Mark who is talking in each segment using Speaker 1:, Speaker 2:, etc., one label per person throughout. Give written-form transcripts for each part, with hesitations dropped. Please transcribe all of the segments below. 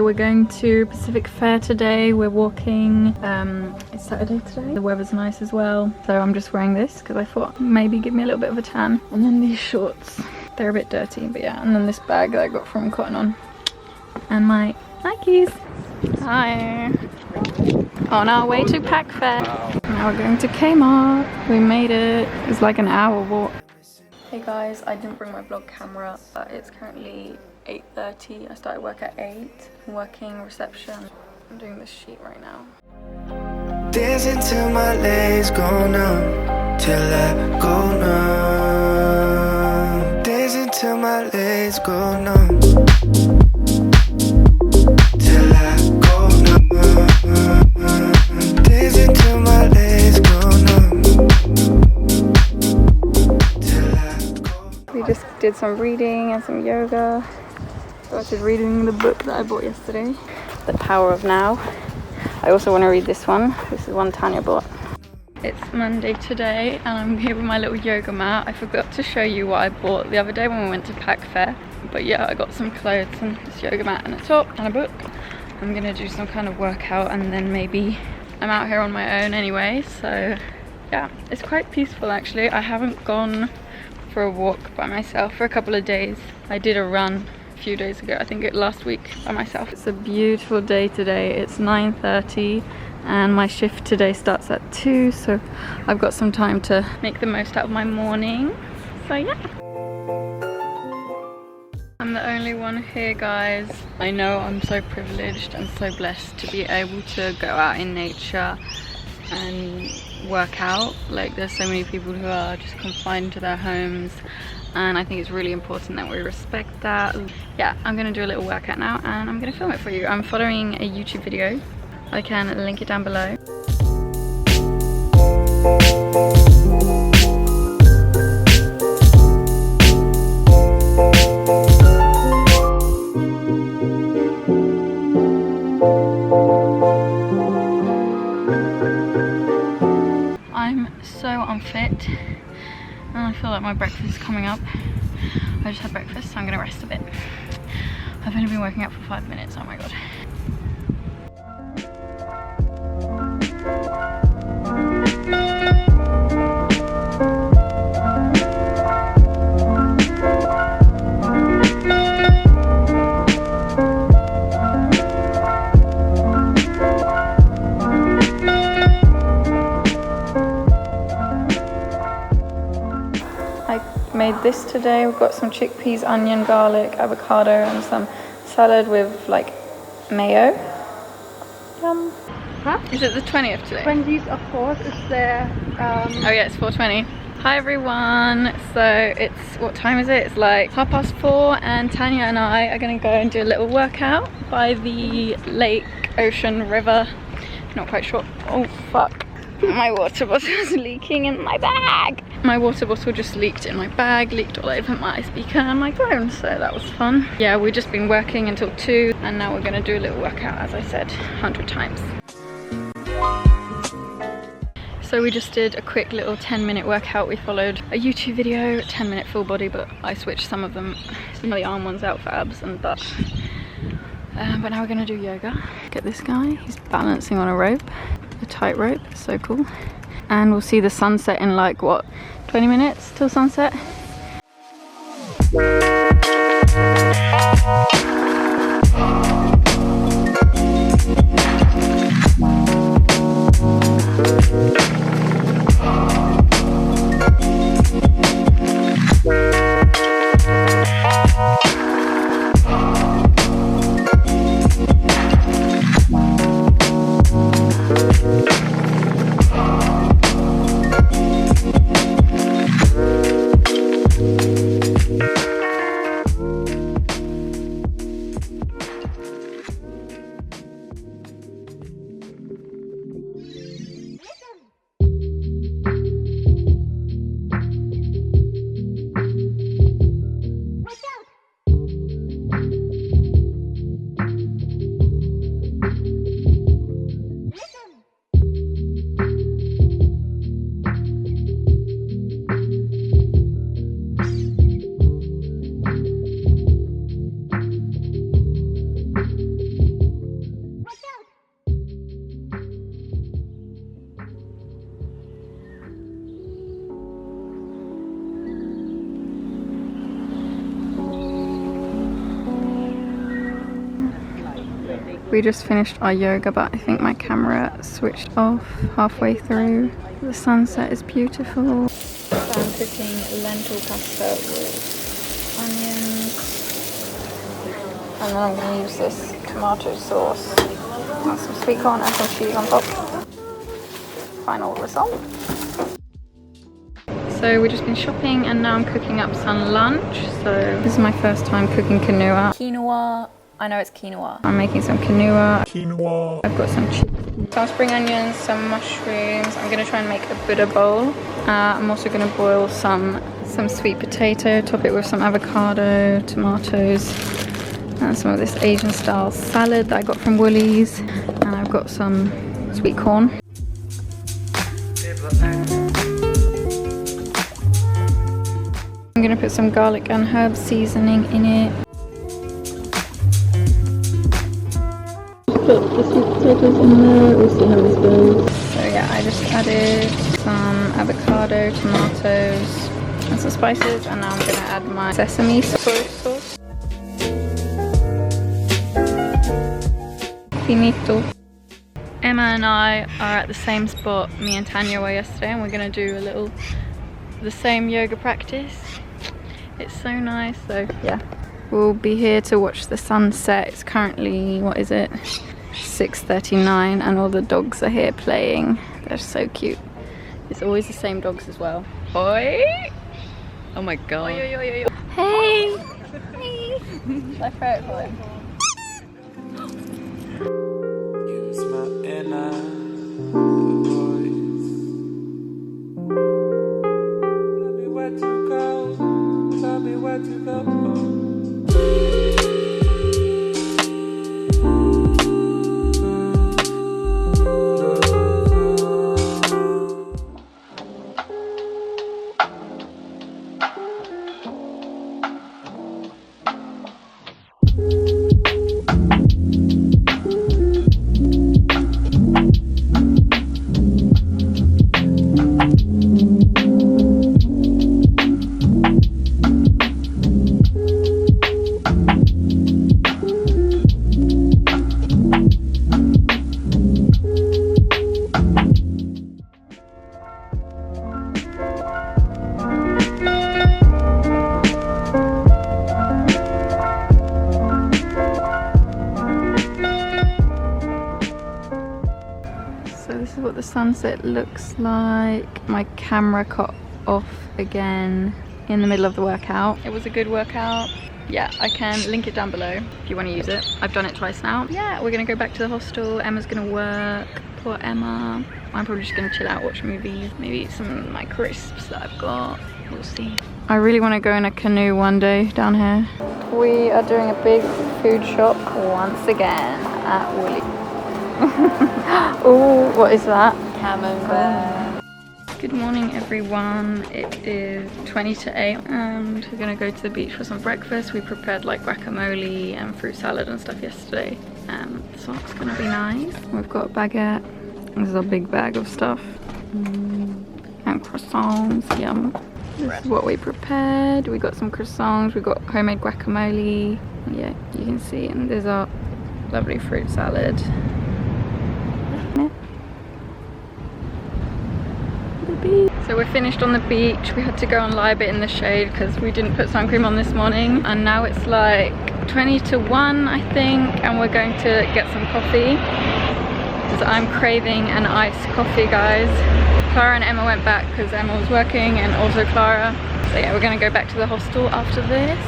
Speaker 1: we're going to Pacific Fair today. We're walking, it's Saturday today. The weather's nice as well. So I'm just wearing this because I thought maybe give me a little bit of a tan. And then these shorts, they're a bit dirty, but yeah. And then this bag that I got from Cotton On. And my Nikes. Hi. On our way to Pac Fair. Now we're going to Kmart. We made it. It's like an hour walk. Hey guys, I didn't bring my vlog camera, but it's currently 8:30. I started work at 8. I'm working reception. I'm doing this sheet right now.
Speaker 2: Dancing till my legs go numb, till I go numb. Dancing till my legs go numb, till I go numb. Dancing till my legs go numb, till I go.
Speaker 1: We just did some reading and some yoga. Started reading the book that I bought yesterday, The Power of Now. I also want to read this one. This is one Tanya bought. It's Monday today and I'm here with my little yoga mat. I forgot to show you what I bought the other day when we went to Pac Fair. But yeah, I got some clothes and this yoga mat and a top and a book. I'm gonna do some kind of workout and then maybe I'm out here on my own anyway. So yeah, it's quite peaceful actually. I haven't gone for a walk by myself for a couple of days. I did a run a few days ago, I think last week by myself. It's a beautiful day today. It's 9:30 and my shift today starts at 2, so I've got some time to make the most out of my morning. So yeah. I'm the only one here, guys. I know I'm so privileged and so blessed to be able to go out in nature and work out. Like, there's so many people who are just confined to their homes, and I think it's really important that we respect that. Yeah, I'm gonna do a little workout now and I'm gonna film it for you. I'm following a YouTube video. I can link it down below. I'm so unfit and I feel like my breakfast is coming up. I just had breakfast, so I'm gonna rest a bit. I've only been working out for 5 minutes, oh my god. Made this today. We've got some chickpeas, onion, garlic, avocado and some salad with like mayo. Yum.
Speaker 3: Huh?
Speaker 1: Is it the 20th today?
Speaker 3: 20th of course is there.
Speaker 1: Oh yeah, it's 4:20. Hi everyone. So it's, what time is it? It's like 4:30 and Tanya and I are gonna go and do a little workout by the lake, ocean, river. Not quite sure. Oh fuck. My water bottle is leaking in my bag. My water bottle just leaked in my bag, leaked all over my speaker and my phone, so that was fun. Yeah, we've just been working until 2 and now we're gonna do a little workout, as I said 100 times. So we just did a quick little 10-minute workout. We followed a YouTube video, 10-minute full body, but I switched some of the arm ones out for abs and butt. But now we're gonna do yoga. Look at this guy, he's balancing on a rope. A tight rope, so cool. And we'll see the sunset in like what, 20 minutes till sunset. We just finished our yoga, but I think my camera switched off halfway through. The sunset is beautiful. So I'm cooking lentil pasta with onions. And then I'm going to use this tomato sauce and some sweet corn and some cheese on top. Final result. So we've just been shopping and now I'm cooking up some lunch. So this is my first time cooking quinoa. Quinoa. I know it's quinoa. I'm making some quinoa. Quinoa. I've got some chicken, some spring onions, some mushrooms. I'm gonna try and make a Buddha bowl. I'm also gonna boil some sweet potato, top it with some avocado, tomatoes, and some of this Asian style salad that I got from Woolies. And I've got some sweet corn. I'm gonna put some garlic and herb seasoning in it. Put the sweet potatoes in there, we'll see how this goes. So yeah, I just added some avocado, tomatoes, and some spices, and now I'm gonna add my sesame soy sauce. Finito. Emma and I are at the same spot me and Tanya were yesterday, and we're gonna do the same yoga practice. It's so nice, so yeah. We'll be here to watch the sunset. It's currently, what is it? 6:39 and all the dogs are here playing. They're so cute. It's always the same dogs as well. Oi! Oh my god. Oi, oi, oi, oi. Hey! Hey! Should I throw it for him? This is what the sunset looks like. My camera cut off again in the middle of the workout. It was a good workout. Yeah, I can link it down below if you want to use it. I've done it twice now. Yeah, we're gonna go back to the hostel. Emma's gonna work. Poor Emma. I'm probably just gonna chill out, watch movies, maybe eat some of my crisps that I've got. We'll see. I really want to go in a canoe one day down here. We are doing a big food shop once again at Woolies. Oh, what is that? Camembert. Good morning everyone. It is 20 to 8 and we're gonna go to the beach for some breakfast. We prepared like guacamole and fruit salad and stuff yesterday. So it's gonna be nice. We've got a baguette. This is a big bag of stuff. And croissants, yum. This is what we prepared. We got some croissants, we got homemade guacamole. Yeah, you can see, and there's our lovely fruit salad. So we're finished on the beach. We had to go and lie a bit in the shade because we didn't put sun cream on this morning. And now it's like 20 to 1 I think, and we're going to get some coffee because I'm craving an iced coffee, guys. Clara and Emma went back because Emma was working, and also Clara. So yeah, we're gonna go back to the hostel after this.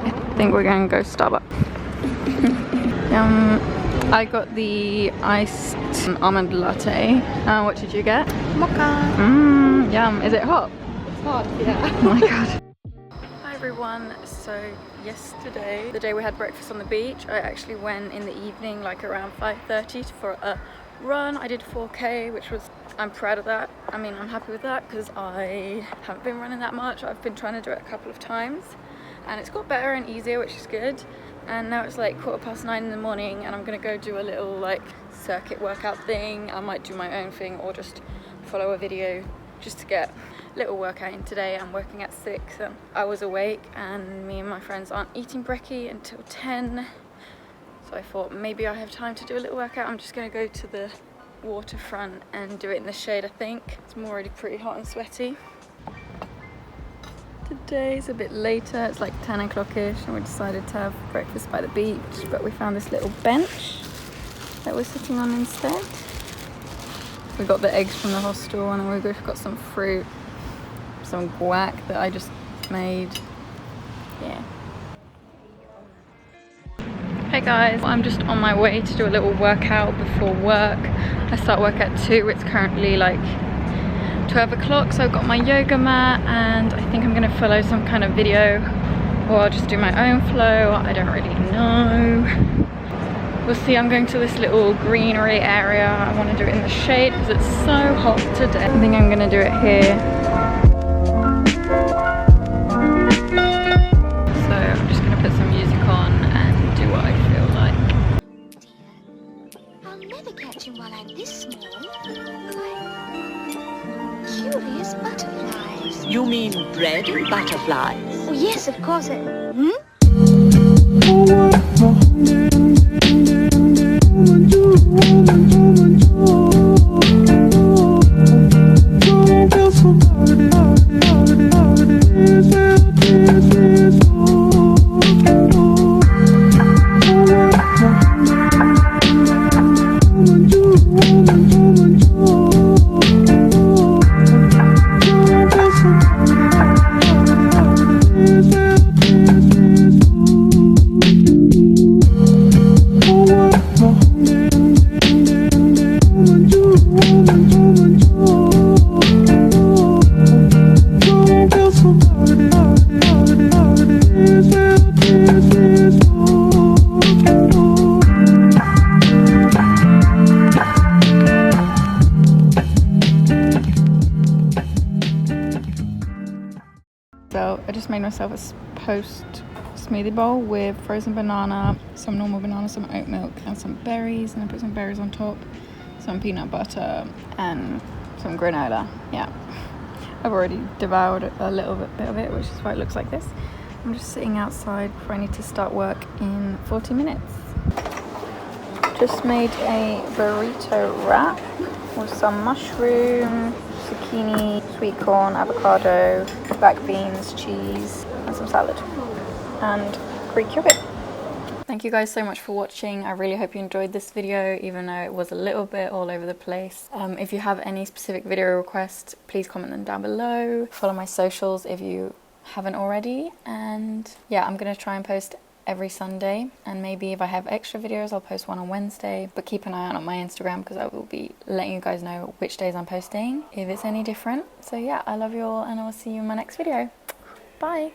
Speaker 1: I think we're gonna go Starbucks. I got the iced almond latte. What did you get?
Speaker 3: Mocha.
Speaker 1: Yum. Is it hot?
Speaker 3: It's hot, yeah.
Speaker 1: Oh my god. Hi everyone. So yesterday, the day we had breakfast on the beach, I actually went in the evening, like around 5:30 for a run. I did 4K, which was, I'm proud of that. I mean, I'm happy with that because I haven't been running that much. I've been trying to do it a couple of times and it's got better and easier, which is good. And now it's like 9:15 in the morning and I'm gonna go do a little like circuit workout thing. I might do my own thing or just follow a video just to get a little workout in today. I'm working at 6 and I was awake, and me and my friends aren't eating brekkie until 10. So I thought maybe I have time to do a little workout. I'm just going to go to the waterfront and do it in the shade, I think. It's already pretty hot and sweaty. Today's a bit later, it's like 10 o'clock-ish, and we decided to have breakfast by the beach, but we found this little bench that we're sitting on instead. We got the eggs from the hostel, and then we got some fruit, some guac that I just made. Yeah. Hey guys, I'm just on my way to do a little workout before work. I start work at 2, it's currently like 12 o'clock, so I've got my yoga mat, and I think I'm going to follow some kind of video, or I'll just do my own flow. I don't really know. We'll see. I'm going to this little greenery area. I want to do it in the shade because it's so hot today. I think I'm going to do it here. So I'm just going to put some music on and do what I feel like.
Speaker 4: I'll never catch him while I'm this small. Curious butterflies.
Speaker 5: You mean bread and butterflies?
Speaker 4: Oh, yes, of course.
Speaker 1: So I just made myself a post smoothie bowl with frozen banana, some normal banana, some oat milk, and some berries, and I put some berries on top, some peanut butter, and some granola. Yeah, I've already devoured a little bit of it, which is why it looks like this. I'm just sitting outside before I need to start work in 40 minutes. Just made a burrito wrap with some mushroom, zucchini, sweet corn, avocado, black beans, cheese, and some salad, and Greek yogurt. Thank you guys so much for watching. I really hope you enjoyed this video, even though it was a little bit all over the place. If you have any specific video requests, please comment them down below. Follow my socials if you haven't already, and yeah, I'm gonna try and post every Sunday, and maybe if I have extra videos I'll post one on Wednesday, but keep an eye out on my Instagram because I will be letting you guys know which days I'm posting if it's any different. So yeah, I love you all, and I will see you in my next video. Bye.